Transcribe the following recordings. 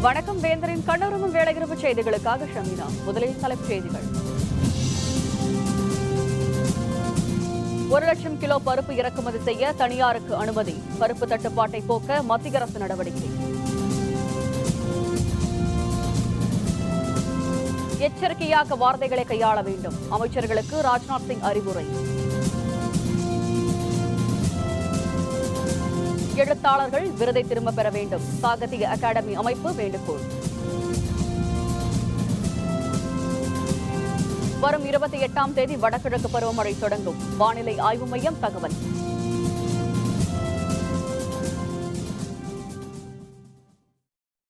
வணக்கம் வேந்தரின் கண்ணுறங்கும் வேளையிரவு செய்திகளுக்காக ஷமீனா. முதலில் தலைப்புச் செய்திகள். 1 லட்சம் கிலோ பருப்பு இறக்குமதி செய்ய தனியாருக்கு அனுமதி. பருப்பு தட்டுப்பாட்டை போக்க மத்திய அரசு நடவடிக்கை. எச்சரிக்கையாக வார்த்தைகளை கையாள வேண்டும். அமைச்சர்களுக்கு ராஜ்நாத் சிங் அறிவுரை. எழுத்தாளர்கள் விருதை திரும்பப் பெற வேண்டும். சாகித்ய அகாடமி அமைப்பு வேண்டுகோள். வரும் 28ஆம் தேதி வடகிழக்கு பருவமழை தொடங்கும். வானிலை ஆய்வு மையம் தகவல்.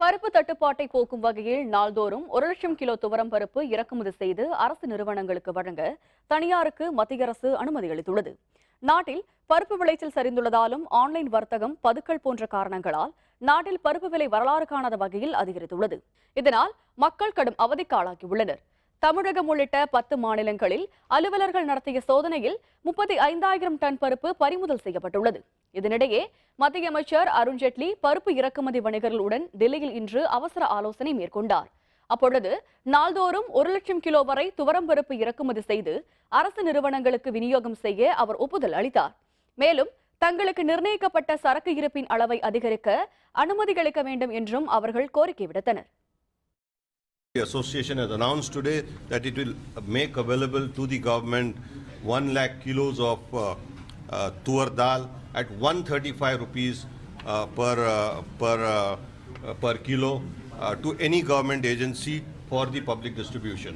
பருப்பு தட்டுப்பாட்டை போக்கும் வகையில் நாள்தோறும் 1 லட்சம் கிலோ துவரம் பருப்பு இறக்குமதி செய்து அரசு நிறுவனங்களுக்கு வழங்க தனியாருக்கு மத்திய அரசு அனுமதி அளித்துள்ளது. நாட்டில் பருப்பு விளைச்சல் சரிந்துள்ளதாலும் ஆன்லைன் வர்த்தகம், பதுக்கல் போன்ற காரணங்களால் நாட்டில் பருப்பு விலை வரலாறு காணாத வகையில் அதிகரித்துள்ளது. இதனால் மக்கள் கடும் அவதிக்கு ஆளாகியுள்ளனர். தமிழகம் உள்ளிட்ட 10 மாநிலங்களில் அலுவலர்கள் நடத்திய சோதனையில் 35,000 டன் பருப்பு பறிமுதல் செய்யப்பட்டுள்ளது. இதனிடையே மத்திய அமைச்சர் அருண்ஜேட்லி பருப்பு இறக்குமதி வணிகர்களுடன் டெல்லியில் இன்று அவசர ஆலோசனை மேற்கொண்டார். அப்பொழுது நாள்தோறும் 1 லட்சம் கிலோ வரை துவரம் பருப்பு இறக்குமதி செய்து அரசு நிறுவனங்களுக்கு விநியோகம் செய்ய அவர் ஒப்புதல் அளித்தார். மேலும் தங்களுக்கு நிர்ணயிக்கப்பட்ட சரக்கு இருப்பின் அளவை அதிகரிக்க அனுமதி அளிக்க வேண்டும் என்றும் அவர்கள் கோரிக்கை விடுத்தனர். The association has announced today that it will make available to the government 1 lakh kilos of tuar dal at 135 rupees per kilo to any government agency for the public distribution.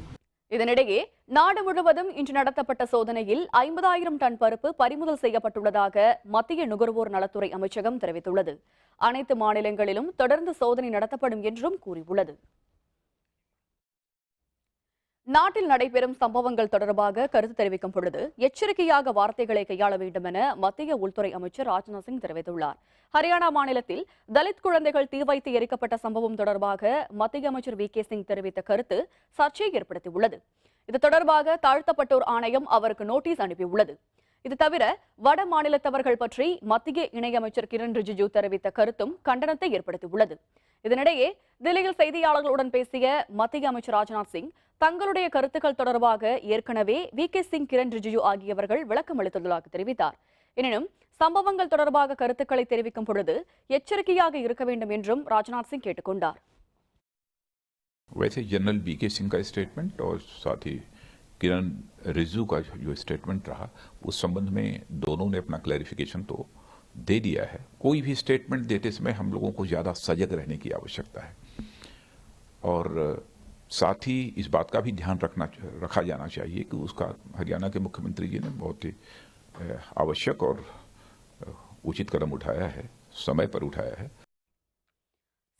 இதனிடையே நாடு முழுவதும் இன்று நடத்தப்பட்ட சோதனையில் 50,000 டன் பருப்பு பறிமுதல் செய்யப்பட்டுள்ளதாக மத்திய நுகர்வோர் நலத்துறை அமைச்சகம் தெரிவித்துள்ளது. அனைத்து மாநிலங்களிலும் தொடர்ந்து சோதனை நடத்தப்படும் என்றும் கூறியுள்ளது. நாட்டில் நடைபெறும் சம்பவங்கள் தொடர்பாக கருத்து தெரிவிக்கும் பொழுது எச்சரிக்கையாக வார்த்தைகளை கையாள வேண்டும் என மத்திய உள்துறை அமைச்சர் ராஜ்நாத் சிங் தெரிவித்துள்ளார். ஹரியானா மாநிலத்தில் தலித் குழந்தைகள் தீ வைத்து எரிக்கப்பட்ட சம்பவம் தொடர்பாக மத்திய அமைச்சர் VK சிங் தெரிவித்த கருத்து சர்ச்சையை ஏற்படுத்தியுள்ளது. இது தொடர்பாக தாழ்த்தப்பட்டோர் ஆணையம் அவருக்கு நோட்டீஸ் அனுப்பியுள்ளது. இது தவிர வட மாநிலத்தவர்கள் பற்றி மத்திய இணையமைச்சர் கிரண் ரிஜிஜு தெரிவித்த கருத்தும் கண்டனத்தை ஏற்படுத்தியுள்ளது. இதனிடையே தில்லியில் செய்தியாளர்களுடன் பேசிய மத்திய அமைச்சர் ராஜ்நாத் சிங் தங்களுடைய கருத்துக்கள் தொடர்பாக ஏற்கனவே VK சிங், கிரண் ரிஜிஜு ஆகியவர்கள் விளக்கம் அளித்துள்ளதாக தெரிவித்தார். எனினும் சம்பவங்கள் தொடர்பாக கருத்துக்களை தெரிவிக்கும் பொழுது எச்சரிக்கையாக இருக்க வேண்டும் என்றும் ராஜ்நாத் சிங் கேட்டுக்கொண்டார். वैसे जनरल VK सिंह का स्टेटमेंट और साथ ही किरण रिजिजू का जो स्टेटमेंट रहा उस संबंध में दोनों ने अपना क्लैरिफिकेशन तो दे दिया है. कोई भी स्टेटमेंट देते समय हम लोगों को ज़्यादा सजग रहने की आवश्यकता है और साथ ही इस बात का भी ध्यान रखा जाना चाहिए कि उसका हरियाणा के मुख्यमंत्री जी ने बहुत ही आवश्यक और उचित कदम उठाया है, समय पर उठाया है.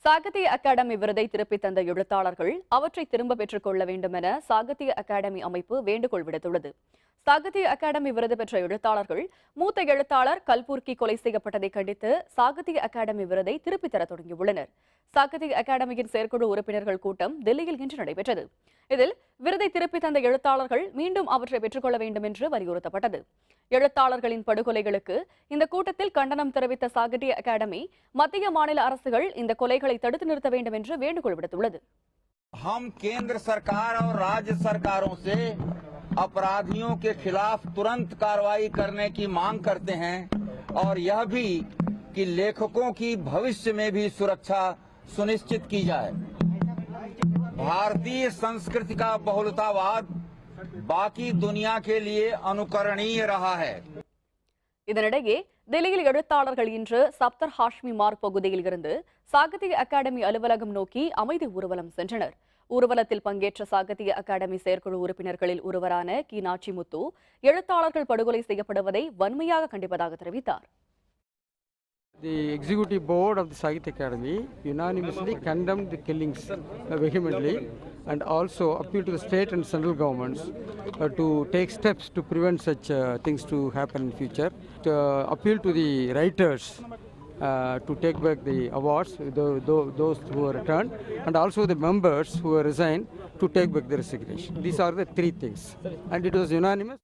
சாகித்ய அகாடமி விருதை திருப்பி தந்த எழுத்தாளர்கள் அவற்றை திரும்ப பெற்றுக் கொள்ள வேண்டும் என சாகித்ய அகாடமி அமைப்பு வேண்டுகோள் விடுத்துள்ளது. சாகித்ய அகாடமி விருது பெற்ற எழுத்தாளர்கள் மூத்த எழுத்தாளர் கல்புர்கி கொலை செய்யப்பட்டதை கண்டித்து சாகித்ய அகாடமி விருதை திருப்பித் தர தொடங்கியுள்ளனர். சாகித்ய அகாடமியின் செயற்குழு உறுப்பினர்கள் கூட்டம் டெல்லியில் இன்று நடைபெற்றது. இதில் விருதை திருப்பி தந்த எழுத்தாளர்கள் மீண்டும் அவற்றை பெற்றுக்கொள்ள வேண்டும் என்று வலியுறுத்தப்பட்டது. எழுத்தாளர்களின் படுகொலைகளுக்கு இந்த கூட்டத்தில் கண்டனம் தெரிவித்த சாகித்ய அகாடமி மத்திய மாநில அரசுகள் இந்த கொலைகளை தடுத்து நிறுத்த வேண்டும் என்று வேண்டுகோள் விடுத்துள்ளது. हम केंद्र सरकार और राज्य सरकारों से अपराधियों के खिलाफ तुरंत कार्रवाई करने की मांग करते हैं और यह भी कि लेखकों की भविष्य में भी सुरक्षा सुनिश्चित की जाए. भारतीय संस्कृति का बहुलतावाद बाकी दुनिया के लिए अनुकरणीय रहा है. இதனிடையே டெல்லியில் எழுத்தாளர்கள் இன்று சப்தர் ஹாஷ்மி மார்க் பகுதியில் இருந்து சாகித்ய அகாடமி அலுவலகம் நோக்கி அமைதி ஊர்வலம் சென்றனர். ஊர்வலத்தில் பங்கேற்ற சாகித்ய அகாடமி செயற்குழு உறுப்பினர்களில் ஒருவரான கீனாட்சி முத்து எழுத்தாளர்கள் படுகொலை செய்யப்படுவதை வன்மையாக கண்டிப்பதாக தெரிவித்தார். The executive board of the Sahitya Academy unanimously condemned the killings vehemently and also appealed to the state and central governments to take steps to prevent such things to happen in future. To appeal to the writers to take back the awards, those who were returned, and also the members who were resigned to take back the resignation. These are the three things, and it was unanimous.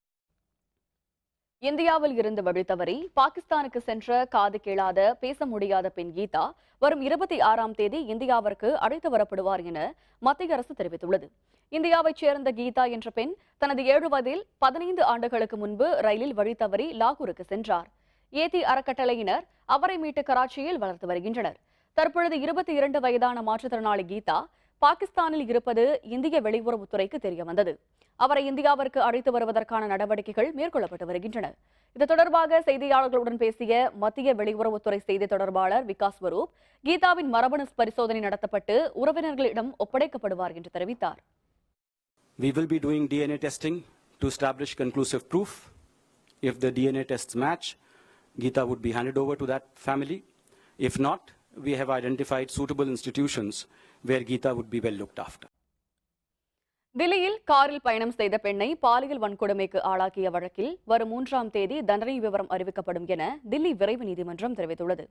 இந்தியாவில் இருந்து வழி தவறி பாகிஸ்தானுக்கு சென்ற காது கேளாத பேச முடியாத பெண் கீதா வரும் 26ஆம் தேதி இந்தியாவிற்கு அழைத்து வரப்படுவார் என மத்திய அரசு தெரிவித்துள்ளது. இந்தியாவைச் சேர்ந்த கீதா என்ற பெண் தனது 7 வயதில் 15 ஆண்டுகளுக்கு முன்பு ரயிலில் வழி தவறி லாகூருக்கு சென்றார். ஏதி அறக்கட்டளையினர் அவரை மீட்டு கராச்சியில் வளர்த்து வருகின்றனர். தற்பொழுது 22 வயதான மாற்றுத்திறனாளி கீதா பாகிஸ்தானில் இருப்பது இந்திய வெளியுறவுத்துறைக்கு தெரியவந்தது. அவரை இந்தியாவிற்கு அழைத்து வருவதற்கான நடவடிக்கைகள் மேற்கொள்ளப்பட்டு வருகின்றன. இது தொடர்பாக செய்தியாளர்களுடன் பேசிய மத்திய வெளியுறவுத்துறை செய்தி தொடர்பாளர் விகாஸ் ஸ்வரூப், கீதாவின் மரபணு பரிசோதனை நடத்தப்பட்டு உறவினர்களிடம் ஒப்படைக்கப்படுவார் என்று தெரிவித்தார். We will be doing DNA testing to establish conclusive proof. If the DNA tests match, Geeta would be handed over to that family. If not, we have identified suitable institutions where Geeta would be well looked after. தில்லியில் காரில் பயணம் செய்த பெண்ணை பாலியல் வன்கொடுமைக்கு ஆளாக்கிய வழக்கில் வரும் 3ஆம் தேதி தண்டனை விவரம் அறிவிக்கப்படும் என தில்லி விரைவு நீதிமன்றம் தெரிவித்துள்ளது.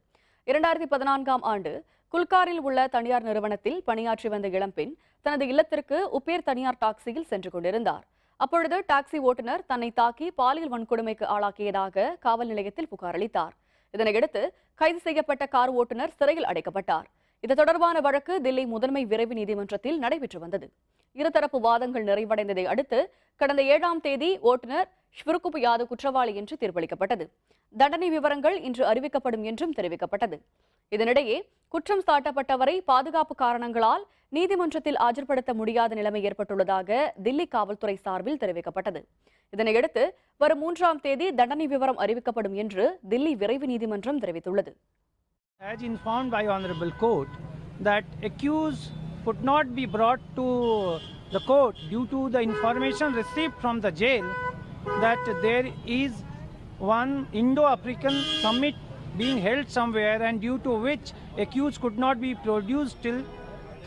2014ஆம் ஆண்டு குல்காரில் உள்ள தனியார் நிறுவனத்தில் பணியாற்றி வந்த இளம்பெண் தனது இல்லத்திற்கு உப்பேர் தனியார் டாக்ஸியில் சென்று கொண்டிருந்தார். அப்பொழுது டாக்ஸி ஓட்டுநர் தன்னை தாக்கி பாலியல் வன்கொடுமைக்கு ஆளாக்கியதாக காவல் நிலையத்தில் புகார் அளித்தார். இதனையடுத்து கைது செய்யப்பட்ட கார் ஓட்டுநர் சிறையில் அடைக்கப்பட்டார். இது தொடர்பான வழக்கு தில்லி முதன்மை விரைவு நீதிமன்றத்தில் நடைபெற்று வந்தது. இருதரப்பு வாதங்கள் நிறைவடைந்ததை அடுத்து கடந்த 7ஆம் தேதி ஓட்டுநர் ஷ்வருகுப் யாதவ் குற்றவாளி என்று தீர்ப்பளிக்கப்பட்டது. தண்டனை விவரங்கள் இன்று அறிவிக்கப்படும் என்றும் தெரிவிக்கப்பட்டது. இதனிடையே குற்றம் சாட்டப்பட்டவரை பாதுகாப்பு காரணங்களால் நீதிமன்றத்தில் ஆஜர்படுத்த முடியாத நிலைமை ஏற்பட்டுள்ளதாக தில்லி காவல்துறை சார்பில் தெரிவிக்கப்பட்டது. இதனையடுத்து வரும் 3ஆம் தேதி தண்டனை விவரம் அறிவிக்கப்படும் என்று தில்லி விரைவு நீதிமன்றம் தெரிவித்துள்ளது. As informed by Honorable Court that accused could not be brought to the court due to the information received from the jail that there is one Indo-African summit being held somewhere, and due to which accused could not be produced till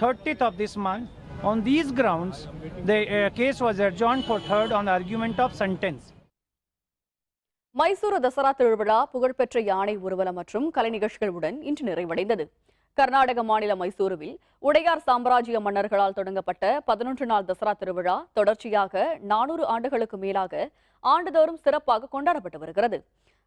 30th of this month. On these grounds, the case was adjourned for third on the argument of sentence. Mysuru Dussehra திருவிழா புகழ்பெற்ற யானை ஊர்வலம் மற்றும் கலை நிகழ்ச்சிகளுடன் இன்று நிறைவடைந்தது. கர்நாடக மாநில மைசூருவில் உடையார் சாம்ராஜ்ய மன்னர்களால் தொடங்கப்பட்ட 11 நாள் தசரா திருவிழா தொடர்ச்சியாக 400 ஆண்டுகளுக்கு மேலாக ஆண்டுதோறும் சிறப்பாக கொண்டாடப்பட்டு வருகிறது.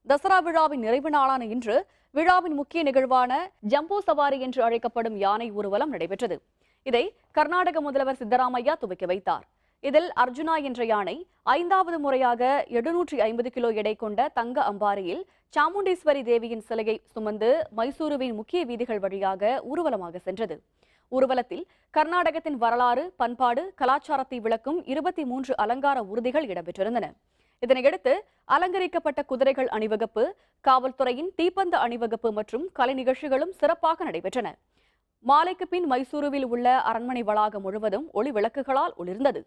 தசரா விழாவின் நிறைவு நாளான இன்று விழாவின் முக்கிய நிகழ்வான ஜம்பூ சவாரி என்று அழைக்கப்படும் யானை ஊர்வலம் நடைபெற்றது. இதை கர்நாடக முதல்வர் சித்தராமையா துவக்கி வைத்தார். இதில் அர்ஜுனா என்ற யானை 5வது முறையாக 750 கிலோ எடை கொண்ட தங்க அம்பாரியில் சாமுண்டீஸ்வரி தேவியின் சிலையை சுமந்து மைசூருவின் முக்கிய வீதிகள் வழியாக ஊர்வலமாக சென்றது. ஊர்வலத்தில் கர்நாடகத்தின் வரலாறு, பண்பாடு, கலாச்சாரத்தை விளக்கும் 23 அலங்கார ஊர்திகள் இடம்பெற்றிருந்தன. இதனையடுத்து அலங்கரிக்கப்பட்ட குதிரைகள் அணிவகுப்பு, காவல்துறையின் தீப்பந்த அணிவகுப்பு மற்றும் கலை நிகழ்ச்சிகளும் சிறப்பாக நடைபெற்றன. மாலைக்கு பின் மைசூருவில் உள்ள அரண்மனை வளாகம் முழுவதும் ஒளி விளக்குகளால் ஒளிர்ந்தது.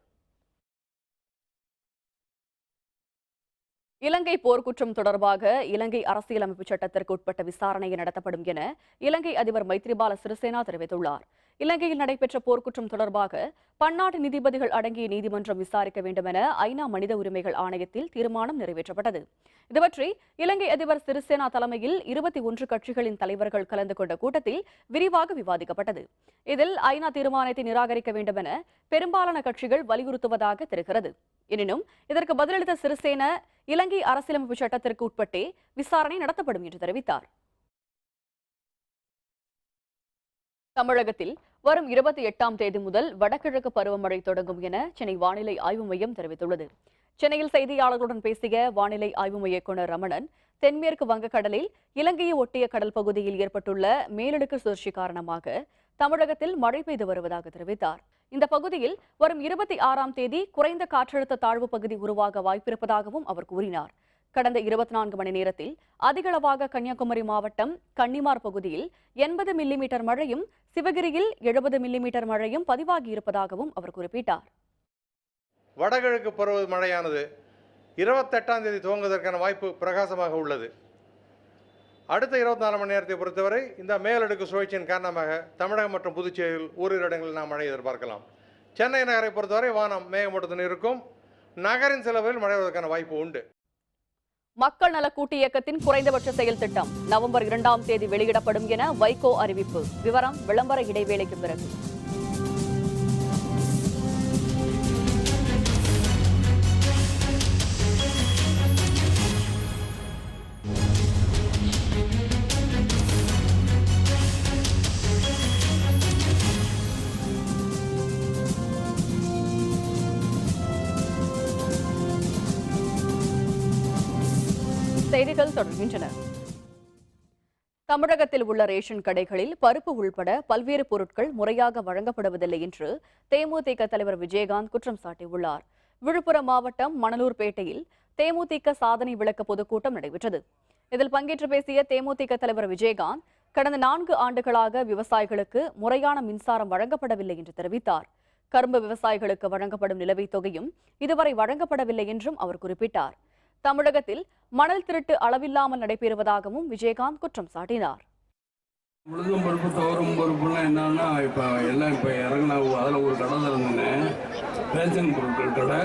இலங்கை போர்க்குற்றம் தொடர்பாக இலங்கை அரசியலமைப்பு சட்டத்திற்கு உட்பட்ட விசாரணை நடத்தப்படும் என இலங்கை அதிபர் மைத்ரிபால சிறிசேனா தெரிவித்துள்ளார். இலங்கையில் நடைபெற்ற போர்க்குற்றம் தொடர்பாக பன்னாட்டு நீதிபதிகள் அடங்கிய நீதிமன்றம் விசாரிக்க வேண்டும் என ஐநா மனித உரிமைகள் ஆணையத்தில் தீர்மானம் நிறைவேற்றப்பட்டது. இதுபற்றி இலங்கை அதிபர் சிறிசேனா தலைமையில் 21 கட்சிகளின் தலைவர்கள் கலந்து கொண்ட கூட்டத்தில் விரிவாக விவாதிக்கப்பட்டது. இதில் ஐநா தீர்மானத்தை நிராகரிக்க வேண்டும் என பெரும்பாலான கட்சிகள் வலியுறுத்துவதாக தெரிகிறது. எனினும் இதற்கு பதிலளித்த சிறிசேனா இலங்கை அரசியலமைப்பு சட்டத்திற்கு உட்பட்டே விசாரணை நடத்தப்படும் என்று தெரிவித்தார். தமிழகத்தில் வரும் 28ஆம் தேதி முதல் வடகிழக்கு பருவமழை தொடங்கும் என சென்னை வானிலை ஆய்வு மையம் தெரிவித்துள்ளது. சென்னையில் செய்தியாளர்களுடன் பேசிய வானிலை ஆய்வு மைய இயக்குநர் ரமணன், தென்மேற்கு வங்கக்கடலில் இலங்கையை ஒட்டிய கடல் பகுதியில் ஏற்பட்டுள்ள மேலடுக்கு சுழற்சி காரணமாக தமிழகத்தில் மழை பெய்து வருவதாக தெரிவித்தார். இந்த பகுதியில் வரும் 26ஆம் தேதி குறைந்த காற்றழுத்த தாழ்வு பகுதி உருவாக வாய்ப்பிருப்பதாகவும் அவர் கூறினார். கடந்த 24 மணி நேரத்தில் அதிகளவாக கன்னியாகுமரி மாவட்டம் கன்னிமார் பகுதியில் 80 மில்லிமீட்டர் மழையும், சிவகிரியில் 70 மில்லிமீட்டர் மழையும் பதிவாகியிருப்பதாகவும் அவர் குறிப்பிட்டார். வடகிழக்கு பருவமழையானது 28ஆம் தேதி துவங்குவதற்கான வாய்ப்பு பிரகாசமாக உள்ளது. அடுத்த 24 மணி நேரத்தை பொறுத்தவரை இந்த மேலடுக்கு சுழற்சியின் காரணமாக தமிழகம் மற்றும் புதுச்சேரியில் ஓரிரு இடங்களில் நாம் மழை எதிர்பார்க்கலாம். சென்னை நகரை பொறுத்தவரை வானம் மேகமூட்டத்துடன் இருக்கும். நகரின் சில பகுதிகளில் மழை வருவதற்கான வாய்ப்பு உண்டு. மக்கள் நல கூட்டு இயக்கத்தின் குறைந்தபட்ச செயல் திட்டம் நவம்பர் 2ஆம் தேதி வெளியிடப்படும் என வைகோ அறிவிப்பு. விவரம் விளம்பர இடைவேளைக்கு பிறகு. செய்திகள் தொடர்கின்றன. தமிழகத்தில் உள்ள ரேஷன் கடைகளில் பருப்பு உள்பட பல்வேறு பொருட்கள் முறையாக வழங்கப்படுவதில்லை என்று தேமுதிக தலைவர் விஜயகாந்த் குற்றம் சாட்டியுள்ளார். விழுப்புரம் மாவட்டம் மணலூர்பேட்டையில் தேமுதிக சாதனை விளக்க பொதுக்கூட்டம் நடைபெற்றது. இதில் பங்கேற்று பேசிய தேமுதிக தலைவர் விஜயகாந்த், கடந்த 4 ஆண்டுகளாக விவசாயிகளுக்கு முறையான மின்சாரம் வழங்கப்படவில்லை என்று தெரிவித்தார். கரும்பு விவசாயிகளுக்கு வழங்கப்படும் நிலுவைத் தொகையும் இதுவரை வழங்கப்படவில்லை என்றும் அவர் குறிப்பிட்டார். தமிழகத்தில் மணல் திருட்டு அளவில்லாமல் நடைபெறுவதாகவும் விஜயகாந்த் குற்றம் சாட்டினார். உளுந்தும் பருப்பு துவரம் பருப்புலாம் என்னன்னா இப்போ எல்லாம் இப்போ இறங்கினா அதில் ஒரு கடை திறந்தேன், ரேஷன் பொருட்கள் கடை.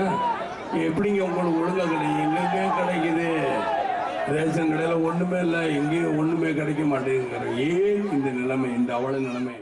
எப்படிங்க உங்களுக்கு ஒழுங்காக கிடைக்கும்? எங்கெங்கே கிடைக்குது? ரேஷன் கடையில் ஒன்றுமே இல்லை, எங்கேயும் ஒன்றுமே கிடைக்க மாட்டேங்குங்கிற. ஏன் இந்த நிலைமை, இந்த அவல நிலைமை?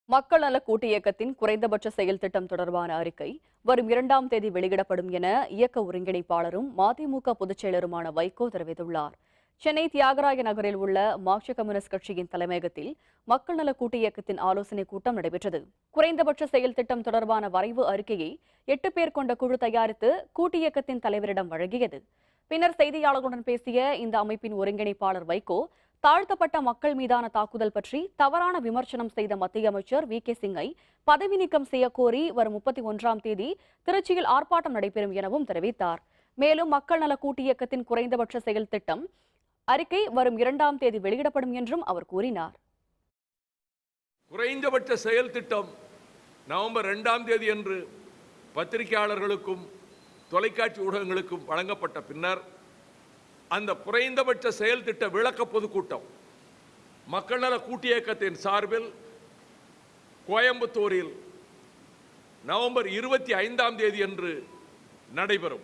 மக்கள் நல கூட்டு இயக்கத்தின் குறைந்தபட்ச செயல் திட்டம் தொடர்பான அறிக்கை வரும் 2ஆம் தேதி வெளியிடப்படும் என இயக்க ஒருங்கிணைப்பாளரும் மதிமுக பொதுச் செயலருமான வைகோ தெரிவித்துள்ளார். சென்னை தியாகராய நகரில் உள்ள மார்க்சிஸ்ட் கம்யூனிஸ்ட் கட்சியின் தலைமையகத்தில் மக்கள் நல கூட்டு இயக்கத்தின் ஆலோசனைக் கூட்டம் நடைபெற்றது. குறைந்தபட்ச செயல் திட்டம் தொடர்பான வரைவு அறிக்கையை 8 பேர் கொண்ட குழு தயாரித்து கூட்டு இயக்கத்தின் தலைவரிடம் வழங்கியது. பின்னர் செய்தியாளர்களுடன் பேசிய இந்த அமைப்பின் ஒருங்கிணைப்பாளர் வைகோ, தாழ்த்தப்பட்ட மக்கள் மீதான தாக்குதல் பற்றி தவறான விமர்சனம் செய்த மத்திய அமைச்சர் VK சிங்கை பதவி நீக்கம் செய்ய கோரி வரும் 31ஆம் தேதி திருச்சியில் ஆர்ப்பாட்டம் நடைபெறும் எனவும் தெரிவித்தார். மேலும் மக்கள் நல கூட்டு இயக்கத்தின் குறைந்தபட்ச செயல் திட்டம் அறிக்கை வரும் 2ஆம் தேதி வெளியிடப்படும் என்றும் அவர் கூறினார். குறைந்தபட்ச செயல் திட்டம் நவம்பர் 2ஆம் தேதி அன்று பத்திரிகையாளர்களுக்கும் தொலைக்காட்சி ஊடகங்களுக்கும் வழங்கப்பட்ட பின்னர் அந்த குறைந்தபட்ச செயல் திட்ட விளக்க பொதுக்கூட்டம் மக்கள் நல கூட்டு இயக்கத்தின் சார்பில் கோயம்புத்தூரில் நவம்பர் 25ஆம் தேதி அன்று நடைபெறும்.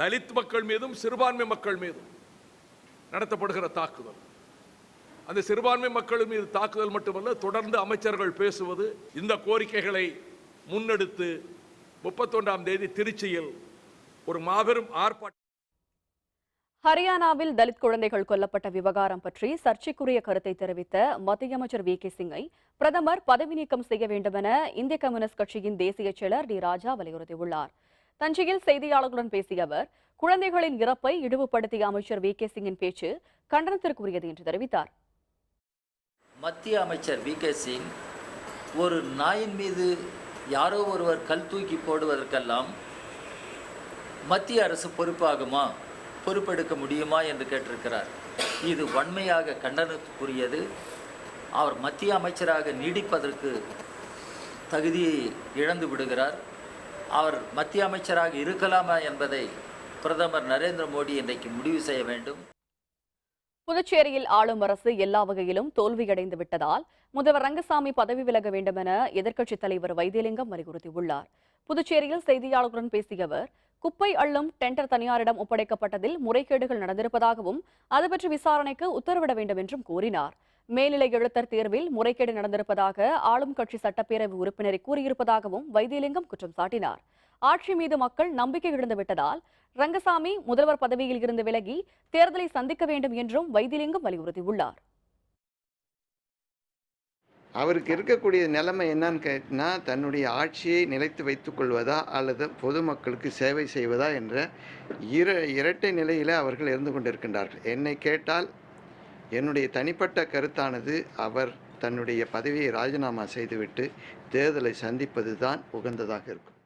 தலித் மக்கள் மீதும் சிறுபான்மை மக்கள் மீதும் நடத்தப்படுகிற தாக்குதல், அந்த சிறுபான்மை மக்கள் மீது தாக்குதல் மட்டுமல்ல, தொடர்ந்து அமைச்சர்கள் பேசுவது, இந்த கோரிக்கைகளை முன்னெடுத்து 31ஆம் தேதி திருச்சியில் ஒரு மாபெரும் ஆர்ப்பாட்டம். ஹரியானாவில் தலித் குழந்தைகள் கொல்லப்பட்ட விவகாரம் பற்றி சர்ச்சைக்குரிய கருத்தை தெரிவித்த மத்திய அமைச்சர் VK சிங்கை பிரதமர் பதவி நீக்கம் செய்ய வேண்டுமென இந்திய கம்யூனிஸ்ட் கட்சியின் தேசிய செயலர் டி ராஜா வலியுறுத்தியுள்ளார். தஞ்சையில் செய்தியாளர்களுடன் பேசிய அவர், குழந்தைகளின் இறப்பை இழிவுபடுத்திய அமைச்சர் VK சிங்கின் பேச்சு கண்டனத்திற்குரியது என்று தெரிவித்தார். மத்திய அமைச்சர் VK சிங் ஒரு நாயின் மீது யாரோ ஒருவர் கல் தூக்கி போடுவதற்கெல்லாம் மத்திய அரசு பொறுப்பாகுமா, பொறுப்பெடுக்க முடியுமா என்று கேட்டிருக்கிறார். இது வன்மையாக கண்டனத்துக்குரியது. அவர் மத்திய அமைச்சராக நீடிப்பதற்கு தகுதியை இழந்து விடுகிறார். அவர் மத்திய அமைச்சராக இருக்கலாமா என்பதை பிரதமர் நரேந்திர மோடி இன்றைக்கு முடிவு செய்ய வேண்டும். புதுச்சேரியில் ஆளும் அரசு எல்லா வகையிலும் தோல்வியடைந்து விட்டதால் முதல்வர் ரங்கசாமி பதவி விலக வேண்டுமென எதிர்க்கட்சித் தலைவர் வைத்திலிங்கம் வலியுறுத்தியுள்ளார். புதுச்சேரியில் செய்தியாளர்களுடன் பேசிய அவர், குப்பை அள்ளும் டெண்டர் தனியாரிடம் ஒப்படைக்கப்பட்டதில் முறைகேடுகள் நடந்திருப்பதாகவும் அது பற்றி விசாரணைக்கு உத்தரவிட வேண்டும் என்றும் கூறினார். மேல்நிலை எழுத்தர் தேர்வில் முறைகேடு நடந்திருப்பதாக ஆளும் கட்சி சட்டப்பேரவை உறுப்பினரை கூறியிருப்பதாகவும் வைத்திலிங்கம் குற்றம் சாட்டினார். ஆட்சி மீது மக்கள் நம்பிக்கை இழந்து விட்டதால் ரங்கசாமி முதல்வர் பதவியில் இருந்து விலகி தேர்தலை சந்திக்க வேண்டும் என்றும் வைத்திலிங்கம் வலியுறுத்தியுள்ளார். அவருக்கு இருக்கக்கூடிய நிலைமை என்னன்னு கேட்டினா, தன்னுடைய ஆட்சியை நிலைத்து வைத்துக் கொள்வதா அல்லது பொதுமக்களுக்கு சேவை செய்வதா என்ற இரட்டை நிலையில் அவர்கள் இருந்து கொண்டிருக்கின்றார்கள். என்னை கேட்டால் என்னுடைய தனிப்பட்ட கருத்தானது, அவர் தன்னுடைய பதவியை ராஜினாமா செய்துவிட்டு தேர்தலை சந்திப்பது தான் உகந்ததாக இருக்கும்.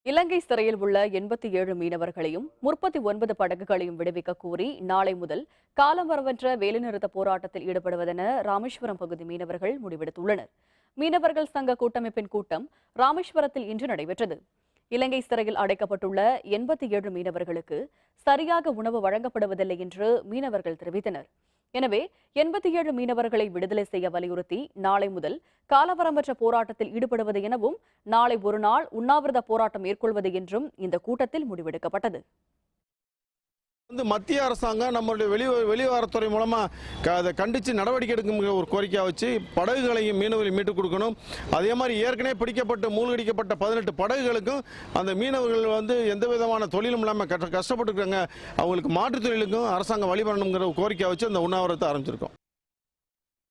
இலங்கை சிறையில் உள்ள 87 மீனவர்களையும் 39 படகுகளையும் விடுவிக்க கோரி நாளை முதல் காலவரவற்ற வேலைநிறுத்த போராட்டத்தில் ஈடுபடுவதென ராமேஸ்வரம் பகுதி மீனவர்கள் முடிவெடுத்துள்ளனர். மீனவர்கள் சங்க கூட்டமைப்பின் கூட்டம் ராமேஸ்வரத்தில் இன்று நடைபெற்றது. இலங்கை சிறையில் அடைக்கப்பட்டுள்ள 87 மீனவர்களுக்கு சரியாக உணவு வழங்கப்படுவதில்லை என்று மீனவர்கள் தெரிவித்தனர். எனவே 87 மீனவர்களை விடுதலை செய்ய வலியுறுத்தி நாளை முதல் காலவரம்பற்ற போராட்டத்தில் ஈடுபடுவது எனவும் நாளை ஒரு நாள் உண்ணாவிரத போராட்டம் மேற்கொள்வது என்றும் இந்த கூட்டத்தில் முடிவெடுக்கப்பட்டது. மத்திய அரசாங்கம் நம்மளுடைய வெளிவாரத்துறை மூலமா அதை கண்டித்து நடவடிக்கை எடுக்கும் ஒரு கோரிக்கையை வச்சு படகுகளையும் மீனவர்களையும் மீட்டுக் கொடுக்கணும். அதே மாதிரி ஏற்கனவே பிடிக்கப்பட்டு மூழ்கடிக்கப்பட்ட 18 படகுகளுக்கும் அந்த மீனவர்கள் எந்த விதமான தொழிலும் இல்லாமல் கஷ்டப்பட்டு இருக்காங்க, அவங்களுக்கு மாற்றுத் தொழிலுக்கும் அரசாங்கம் வழிபடணுங்கிற கோரிக்கையை வச்சு அந்த உண்ணாவிரத்தை ஆரம்பிச்சிருக்கோம்.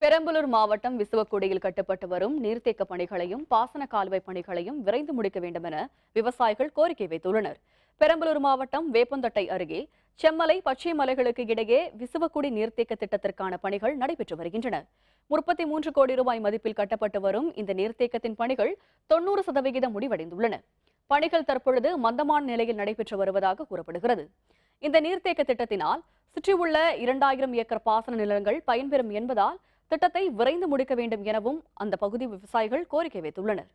பெரம்பலூர் மாவட்டம் விசுவக்குடியில் கட்டப்பட்டு வரும் நீர்த்தேக்க பணிகளையும் பாசன கால்வாய் பணிகளையும் விரைந்து முடிக்க வேண்டும் என விவசாயிகள் கோரிக்கை வைத்துள்ளனர். பெரம்பலூர் மாவட்டம் வேப்பந்தட்டை அருகே செம்மலை பச்சை மலைகளுக்கு இடையே விசுவக்குடி நீர்த்தேக்க திட்டத்திற்கான பணிகள் நடைபெற்று வருகின்றன. 33 கோடி ரூபாய் மதிப்பில் கட்டப்பட்டு வரும் இந்த நீர்த்தேக்கத்தின் பணிகள் 90% முடிவடைந்துள்ளன. பணிகள் தற்பொழுது மந்தமான நிலையில் நடைபெற்று வருவதாக கூறப்படுகிறது. இந்த நீர்த்தேக்க திட்டத்தினால் சுற்றியுள்ள 2000 ஏக்கர் பாசன நிலங்கள் பயன்பெறும் என்பதால் திட்டத்தை விரைந்து முடிக்க வேண்டும் எனவும் அந்த பகுதி விவசாயிகள் கோரிக்கை வைத்துள்ளனர்.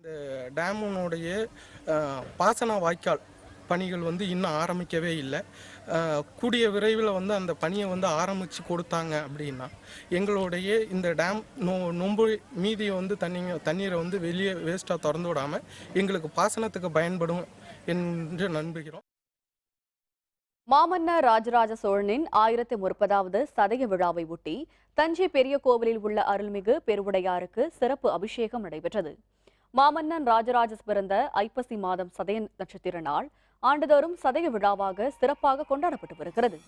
இந்த டேமுடைய பாசன வாய்க்கால் பணிகள் இன்னும் ஆரம்பிக்கவே இல்லை. கூடிய விரைவில் அந்த பணியை ஆரம்பித்து கொடுத்தாங்க அப்படின்னா எங்களுடைய இந்த டேம் நொம்பு மீதியை தண்ணீரை வெளியே வேஸ்ட்டாக திறந்து விடாமல் எங்களுக்கு பாசனத்துக்கு பயன்படும் என்று நம்புகிறோம். மாமன்னர் ராஜராஜ சோழனின் 1030வது சதய விழாவை ஒட்டி தஞ்சை பெரிய கோவிலில் உள்ள அருள்மிகு பெருவுடையாருக்கு சிறப்பு அபிஷேகம் நடைபெற்றது. மாமன்னன் ராஜராஜ பிறந்த ஐப்பசி மாதம் சதய நட்சத்திர நாள் ஆண்டுதோறும் சதய விழாவாக சிறப்பாக கொண்டாடப்பட்டு வருகிறது.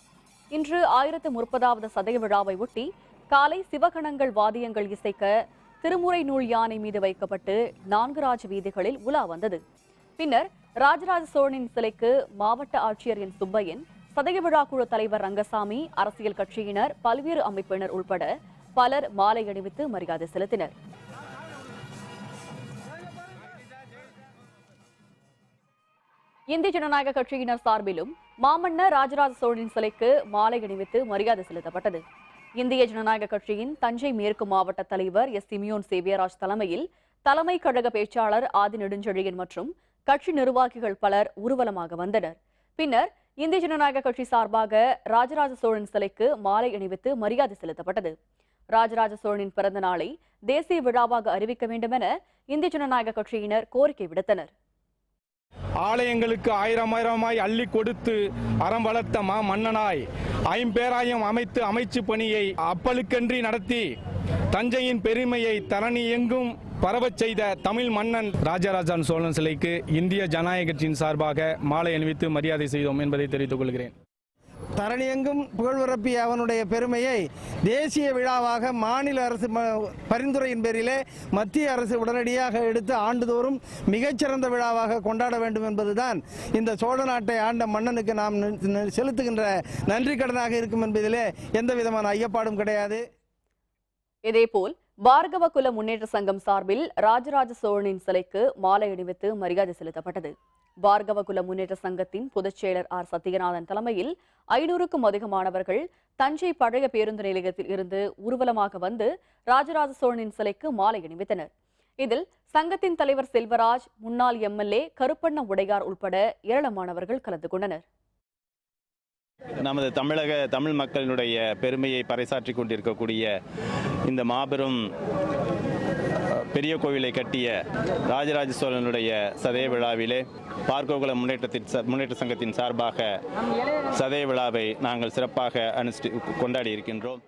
இன்று 1030வது சதய விழாவை ஒட்டி காலை சிவகணங்கள் வாத்தியங்கள் இசைக்க திருமுறை நூல் யானை மீது வைக்கப்பட்டு 4 ராஜ வீதிகளில் உலா வந்தது. பின்னர் ராஜராஜ சோழனின் சிலைக்கு மாவட்ட ஆட்சியர் என் சுப்பையன், சதய விழா குழு தலைவர் ரங்கசாமி, அரசியல் கட்சியினர், பல்வேறு அமைப்பினர் உட்பட பலர் மாலை அணிவித்து மரியாதை செலுத்தினர். இந்திய ஜனநாயக கட்சியினர் சார்பிலும் மாமன்னர் ராஜராஜ சோழனின் சிலைக்கு மாலை அணிவித்து மரியாதை செலுத்தப்பட்டது. இந்திய ஜனநாயக கட்சியின் தஞ்சை மேற்கு மாவட்ட தலைவர் எஸ் சிமியோன் சேவியராஜ் தலைமையில் தலைமை கழக பேச்சாளர் ஆதி நெடுஞ்செழியன் மற்றும் கட்சி நிர்வாகிகள் பலர் ஊர்வலமாக வந்தனர். பின்னர் இந்திய ஜனநாயக கட்சி சார்பாக ராஜராஜ சோழன் சிலைக்கு மாலை அணிவித்து மரியாதை செலுத்தப்பட்டது. ராஜராஜ சோழனின் பிறந்த நாளை தேசிய விழாவாக அறிவிக்க வேண்டும் என இந்திய ஜனநாயக கட்சியினர் கோரிக்கை விடுத்தனர். ஆலயங்களுக்கு ஆயிரமாய் அள்ளி கொடுத்து அறம் வளர்த்த மன்னனாய் ஐம்பேராயம் அமைத்து அமைச்சு பணியை அப்பலுக்கன்றி நடத்தி தஞ்சையின் பெருமையை தரணி எங்கும் பரவச் செய்த தமிழ் மன்னன் ராஜராஜ சோழன் சிலைக்கு இந்திய ஜனநாயக கட்சியின் சார்பாக மாலை அணிவித்து மரியாதை செய்தோம் என்பதை தெரிவித்துக் கொள்கிறேன். தரணியெங்கும் புகழ்பரப்பிய அவனுடைய பெருமையை தேசிய விழாவாக மாநில அரசு பரிந்துரையின் பேரிலே மத்திய அரசு உடனடியாக எடுத்து ஆண்டுதோறும் மிகச்சிறந்த விழாவாக கொண்டாட வேண்டும் என்பதுதான் இந்த சோழ நாட்டை ஆண்ட மன்னனுக்கு நாம் செலுத்துகின்ற நன்றி கடனாக இருக்கும் என்பதிலே எந்த விதமான ஐயப்பாடும் கிடையாது. இதேபோல் பார்கவ குல முன்னேற்ற சங்கம் சார்பில் ராஜராஜ சோழனின் சிலைக்கு மாலை அணிவித்து மரியாதை செலுத்தப்பட்டது. பார்கவ குல முன்னேற்ற சங்கத்தின் பொதுச் செயலர் ஆர் சத்யநாதன் தலைமையில் 500க்கும் அதிகமானவர்கள் தஞ்சை பழைய பேருந்து நிலையத்தில் இருந்து ஊர்வலமாக வந்து ராஜராஜ சோழனின் சிலைக்கு மாலை அணிவித்தனர். இதில் சங்கத்தின் தலைவர் செல்வராஜ், முன்னாள் எம்எல்ஏ கருப்பண்ண உடையார் உட்பட ஏராளமானவர்கள் கலந்து கொண்டனர். நமது தமிழ் மக்களினுடைய பெருமையை பறைசாற்றி கொண்டிருக்கக்கூடிய இந்த மாபெரும் பெரிய கோவிலை கட்டிய ராஜராஜ சோழனுடைய சதய விழாவிலே பார்கோகுல முன்னேற்ற சங்கத்தின் சார்பாக சதய விழாவை நாங்கள் சிறப்பாக கொண்டாடி இருக்கின்றோம்.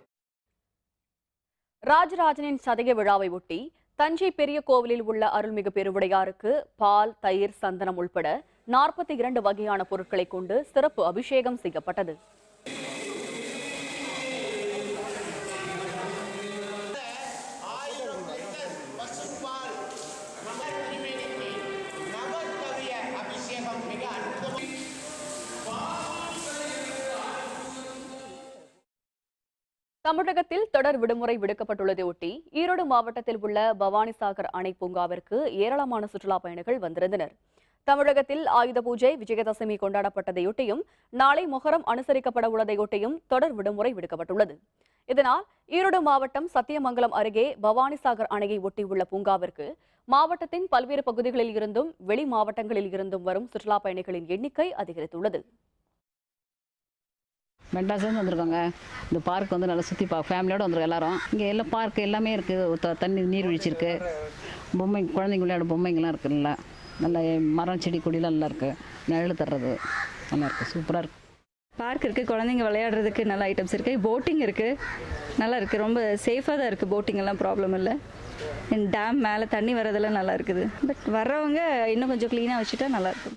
ராஜராஜனின் சதய விழாவை ஒட்டி தஞ்சை பெரிய கோவிலில் உள்ள அருள்மிகு பெருவுடையாருக்கு பால், தயிர், சந்தனம் உள்பட 42 வகையான பொருட்களை கொண்டு சிறப்பு அபிஷேகம் செய்யப்பட்டது. தமிழகத்தில் தொடர் விடுமுறை விடுக்கப்பட்டுள்ளதை ஒட்டி ஈரோடு மாவட்டத்தில் உள்ள பவானிசாகர் அணை பூங்காவிற்கு ஏராளமான சுற்றுலா பயணிகள் வந்திருந்தனர். தமிழகத்தில் ஆயுத பூஜை, விஜயதசமி கொண்டாடப்பட்டதையொட்டியும் நாளை மொஹரம் அனுசரிக்கப்பட உள்ளதையொட்டியும் தொடர் விடுமுறை விடுக்கப்பட்டுள்ளது. இதனால் ஈரோடு மாவட்டம் சத்தியமங்கலம் அருகே பவானிசாகர் அணையை ஒட்டியுள்ள பூங்காவிற்கு மாவட்டத்தின் பல்வேறு பகுதிகளில் இருந்தும் வெளி மாவட்டங்களில் இருந்தும் வரும் சுற்றுலா பயணிகளின் எண்ணிக்கை அதிகரித்துள்ளது. மெட்ராஸ்லேருந்து வந்திருக்காங்க. இந்த பார்க் நல்லா சுற்றி ஃபேமிலியோடு வந்துருக்கோம் எல்லாரும். இங்கே எல்லாம் பார்க் எல்லாமே இருக்குது. தண்ணி நீர்வீழ்ச்சி இருக்குது, பொம்மை குழந்தைங்க விளையாட பொம்மைங்கள்லாம் இருக்குல்ல, நல்ல மரம் செடி கொடிலாம் நல்லா இருக்குது, நிழல் தர்றது நல்லா இருக்குது, சூப்பராக இருக்குது. பார்க் இருக்குது, குழந்தைங்க விளையாடுறதுக்கு நல்ல ஐட்டம்ஸ் இருக்குது, போட்டிங் இருக்குது, நல்லா இருக்குது, ரொம்ப சேஃபாக தான் இருக்குது, போட்டிங் எல்லாம் ப்ராப்ளம் இல்லை. டேம் மேலே தண்ணி வரதெல்லாம் நல்லா இருக்குது. பட் வர்றவங்க இன்னும் கொஞ்சம் க்ளீனாக வச்சுட்டா நல்லாயிருக்கும்.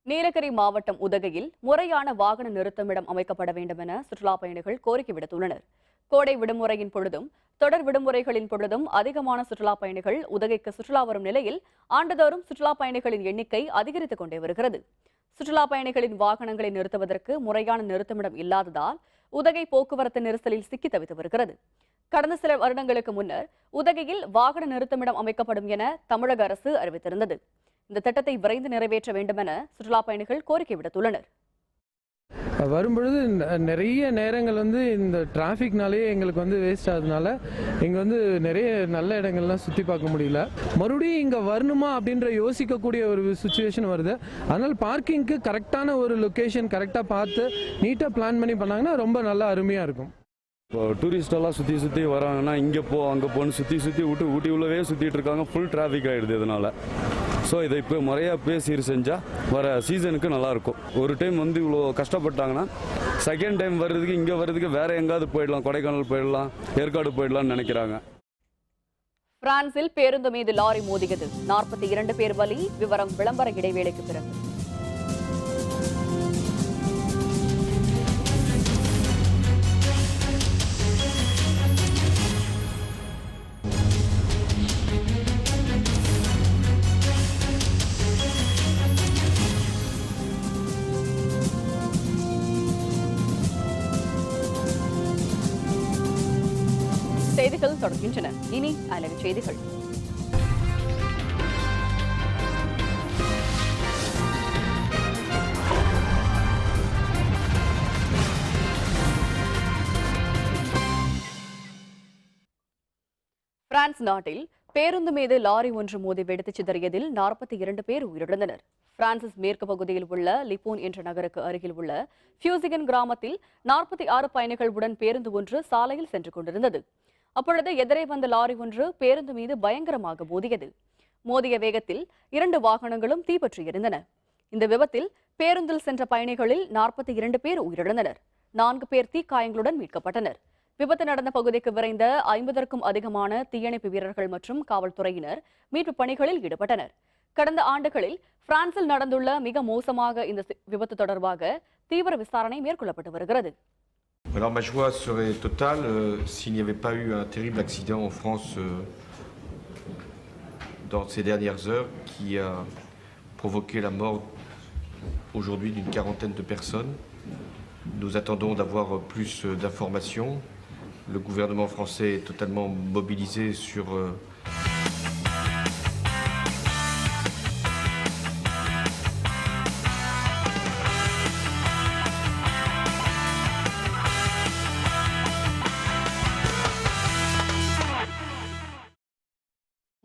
நீலகிரி மாவட்டம் உதகையில் முறையான வாகன நிறுத்தமிடம் அமைக்கப்பட வேண்டும் என சுற்றுலா பயணிகள் கோரிக்கை விடுத்துள்ளனர். கோடை விடுமுறையின் பொழுதும் தொடர் விடுமுறைகளின் பொழுதும் அதிகமான சுற்றுலா பயணிகள் உதகைக்கு சுற்றுலா வரும் நிலையில் ஆண்டுதோறும் சுற்றுலா பயணிகளின் எண்ணிக்கை அதிகரித்துக் கொண்டே வருகிறது. சுற்றுலா பயணிகளின் வாகனங்களை நிறுத்துவதற்கு முறையான நிறுத்துமிடம் இல்லாததால் உதகை போக்குவரத்து நெரிசலில் சிக்கி தவித்து வருகிறது. கடந்த சில வருடங்களுக்கு முன்னர் உதகையில் வாகன நிறுத்துமிடம் அமைக்கப்படும் என தமிழக அரசு அறிவித்திருந்தது. இந்த திட்டத்தை விரைந்து நிறைவேற்ற வேண்டும் என சுற்றுலா பயணிகள் கோரிக்கை விடுத்துள்ளனர். வரும்பொழுது நிறைய நேரங்கள் இந்த டிராஃபிக்னாலே எங்களுக்கு வேஸ்ட் ஆகுதுனால இங்கே நிறைய நல்ல இடங்கள்லாம் சுற்றி பார்க்க முடியல. மறுபடியும் இங்கே வரணுமா அப்படின்ற யோசிக்கக்கூடிய ஒரு சுச்சுவேஷன் வருது. அதனால் பார்க்கிங்க்கு கரெக்டான ஒரு லொக்கேஷன் கரெக்டாக பார்த்து நீட்டாக பிளான் பண்ணி பண்ணாங்கன்னா ரொம்ப நல்லா அருமையாக இருக்கும். இப்போ டூரிஸ்டெல்லாம் சுற்றி வராங்கன்னா இங்கே போ அங்கே போன்னு சுற்றி ஊட்டி உள்ளவே சுற்றிட்டு இருக்காங்க. ஃபுல் டிராஃபிக் ஆகிடுது இதனால். ஸோ இதை இப்போ முறையாக பேசி செஞ்சால் வர சீசனுக்கு நல்லாயிருக்கும். ஒரு டைம் இவ்வளோ கஷ்டப்பட்டாங்கன்னா செகண்ட் டைம் வர்றதுக்கு இங்கே வர்றதுக்கு வேறு எங்காவது போயிடலாம், கொடைக்கானல் போயிடலாம், ஏற்காடு போயிடலாம்னு நினைக்கிறாங்க. பிரான்சில் பேருந்து மீது லாரி மோதியது. 42 பேர் பலி. விவரம் விளம்பர இடைவேளைக்கு பிறகு. செய்திகள் தொடர்கின்றன. இனி அயலக செய்திகள். பிரான்ஸ் நாட்டில் பேருந்து மீது லாரி ஒன்று மோதி வெடித்து சிதறியதில் 42 பேர் உயிரிழந்தனர். பிரான்சிஸ் மேற்கு பகுதியில் உள்ள லிப்போன் என்ற நகருக்கு அருகில் உள்ள ஃபியூசிகன் கிராமத்தில் 46 பயணிகளுடன் பேருந்து ஒன்று சாலையில் சென்று கொண்டிருந்தது. அப்பொழுது எதிரே வந்த லாரி ஒன்று பேருந்து மீது பயங்கரமாக மோதியது. மோதிய வேகத்தில் 2 வாகனங்களும் தீப்பற்றி எரிந்தன. இந்த விபத்தில் பேருந்தில் சென்ற பயணிகளில் 42 பேர் உயிரிழந்தனர். 4 பேர் தீக்காயங்களுடன் மீட்கப்பட்டனர். விபத்து நடந்த பகுதிக்கு விரைந்த 50க்கும் அதிகமான தீயணைப்பு வீரர்கள் மற்றும் காவல்துறையினர் மீட்பு பணிகளில் ஈடுபட்டனர். கடந்த ஆண்டுகளில் பிரான்சில் நடந்துள்ள மிக மோசமாக இந்த விபத்து தொடர்பாக தீவிர விசாரணை மேற்கொள்ளப்பட்டு வருகிறது. Alors ma joie serait totale s'il n'y avait pas eu un terrible accident en France dans ces dernières heures qui a provoqué la mort aujourd'hui d'une quarantaine de personnes. Nous attendons d'avoir plus d'informations. Le gouvernement français est totalement mobilisé sur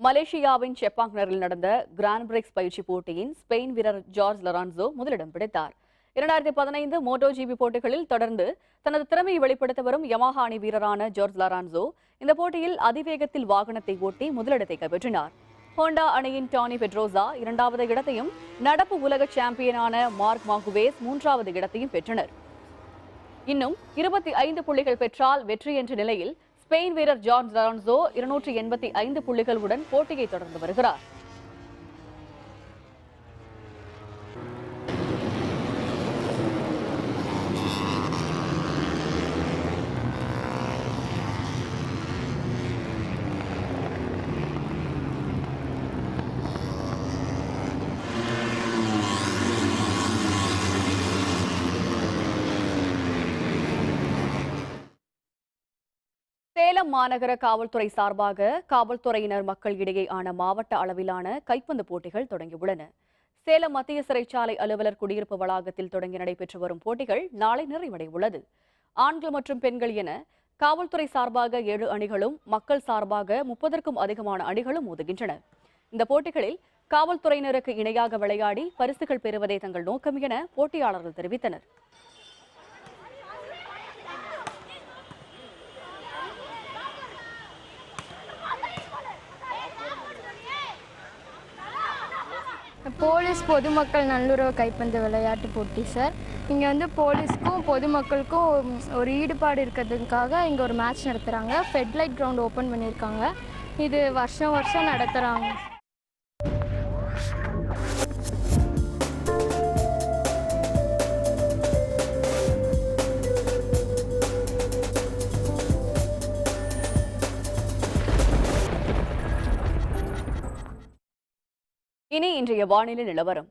மலேசியாவின் செப்பாங் நகரில் நடந்த grand prix பயிற்சி போட்டியின் Spain வீரர் George லொரான்சோ முதலிடம் பிடித்தார். 2015 Moto GB போட்டிகளில் தொடர்ந்து தனது திறமையை வெளிப்படுத்த வரும் யமாஹா அணி வீரரான ஜார்ஜ் லொரான்சோ இந்த போட்டியில் அதிவேகத்தில் வாகனத்தை ஓட்டி முதலிடத்தை கைப்பற்றினார். ஹோண்டா அணியின் டானி பெட்ரோசா 2வது இடத்தையும் நடப்பு உலக சாம்பியனான மார்க் மார்குவேஸ் 3வது இடத்தையும் பெற்றனர். இன்னும் 25 புள்ளிகள் பெற்றால் வெற்றி என்ற நிலையில் ஸ்பெயின் வீரர் ஜார்ஜ் லொரான்சோ 285 புள்ளிகளுடன் போட்டியை தொடர்ந்து வருகிறார். சேலம் மாநகர காவல்துறை சார்பாக காவல்துறையினர் மக்கள் இடையேயான மாவட்ட அளவிலான கைப்பந்து போட்டிகள் தொடங்கியுள்ளன. சேலம் மத்திய சிறைச்சாலை அலுவலர் குடியிருப்பு வளாகத்தில் தொடங்கி நடைபெற்று வரும் போட்டிகள் நாளை நிறைவடைய உள்ளது. ஆண்கள் மற்றும் பெண்கள் என காவல்துறை சார்பாக 7 அணிகளும் மக்கள் சார்பாக 30க்கும் அதிகமான அணிகளும் மோதுகின்றன. இந்த போட்டிகளில் காவல்துறையினருக்கு இணையாக விளையாடி பரிசுகள் பெறுவதே தங்கள் நோக்கம் என போட்டியாளர்கள் தெரிவித்தனர். போலீஸ் பொதுமக்கள் நல்லுறவு கைப்பந்து விளையாட்டு போட்டி சார். இங்கே போலீஸ்க்கும் பொதுமக்களுக்கும் ஒரு ஈடுபாடு இருக்கிறதுக்காக இங்கே ஒரு மேட்ச் நடத்துகிறாங்க. ஃபெட்லைட் கிரவுண்ட் ஓப்பன் பண்ணியிருக்காங்க. இது வருஷம் நடத்துகிறாங்க. இன்றைய வானிலை நிலவரம்.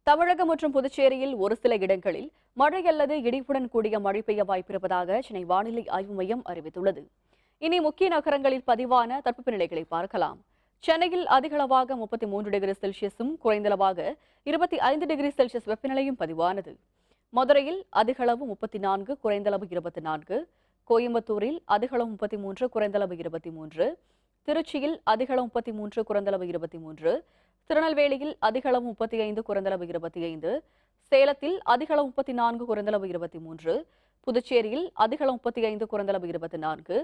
தமிழகம் மற்றும் புதுச்சேரியில் ஒரு சில இடங்களில் மழை அல்லது இடியுடன் கூடிய மழை பெய்ய வாய்ப்பிருப்பதாக சென்னை வானிலை ஆய்வு மையம் அறிவித்துள்ளது. இனி முக்கிய நகரங்களில் பதிவான தட்பவெப்ப நிலைகளை பார்க்கலாம். சென்னையில் அதிகளவாக 33 டிகிரி செல்சியஸும் குறைந்தளவாக 25 டிகிரி செல்சியஸ் வெப்பநிலையும் பதிவானது. மதுரையில் அதிகளவு 34, குறைந்தளவு 24. கோயம்புத்தூரில் அதிகளவு 33, குறைந்தளவு 23. திருச்சியில் அதிகளவு 33, குறைந்தளவு 23. திருநெல்வேலியில் அதிகளவு 35, குறைந்தளவு 25. சேலத்தில் அதிகளவு 34, குறைந்தளவு 23. புதுச்சேரியில் அதிகளவு 35, குறைந்தளவு 24.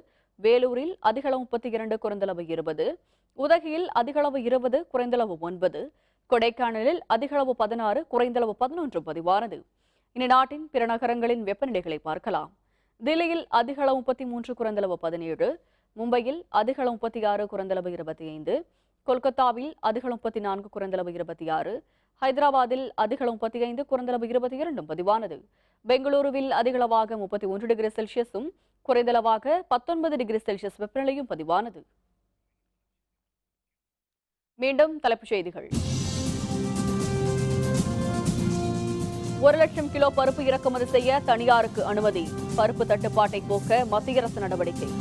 வேலூரில் அதிகளவு 32, குறைந்தளவு 20. உதகையில் அதிகளவு 20, குறைந்தளவு 9. கொடைக்கானலில் அதிகளவு 16, குறைந்தளவு 11 பதிவானது. இனி நாட்டின் பிற நகரங்களின் வெப்பநிலைகளை பார்க்கலாம். தில்லியில் அதிகளவு 33, குறைந்தளவு 17. மும்பையில் அதிகளவு 36, குறைந்தளவு 25. கொல்கத்தாவில் அதிகளவு 34, குறைந்தளவு 26. ஹைதராபாத்தில் அதிகளவு 35, குறைந்தளவு 22 பதிவானது. பெங்களூருவில் அதிகளவாக 31 டிகிரி செல்சியஸும் குறைந்தளவாக 19 டிகிரி செல்சியஸ் வெப்பநிலையும் பதிவானது. மீண்டும் தலைப்புச் செய்திகள். 1 லட்சம் கிலோ பருப்பு இறக்குமதி செய்ய தனியாருக்கு அனுமதி. பருப்பு தட்டுப்பாட்டை போக்க மத்திய அரசு நடவடிக்கை.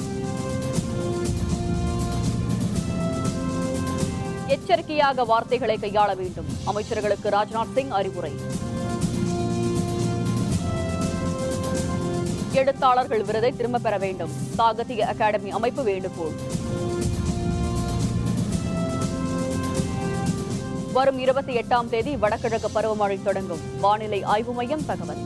எச்சரிக்கையாக வார்த்தைகளை கையாள வேண்டும். அமைச்சர்களுக்கு ராஜ்நாத் சிங் அறிவுரை. எழுத்தாளர்கள் விருதை திரும்பப் பெற வேண்டும். சாகித்ய அகாடமி அமைப்பு வேண்டுகோள். வரும் 28ஆம் தேதி வடகிழக்கு பருவமழை தொடங்கும். வானிலை ஆய்வு மையம் தகவல்.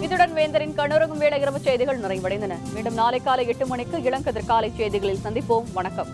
இத்துடன் வேந்தரின் கண்ணுறங்கும் வேளை இரவு செய்திகள் நிறைவடைந்தன. மீண்டும் நாளை காலை 8 மணிக்கு இளங்கதிர் காலை செய்திகளில் சந்திப்போம். வணக்கம்.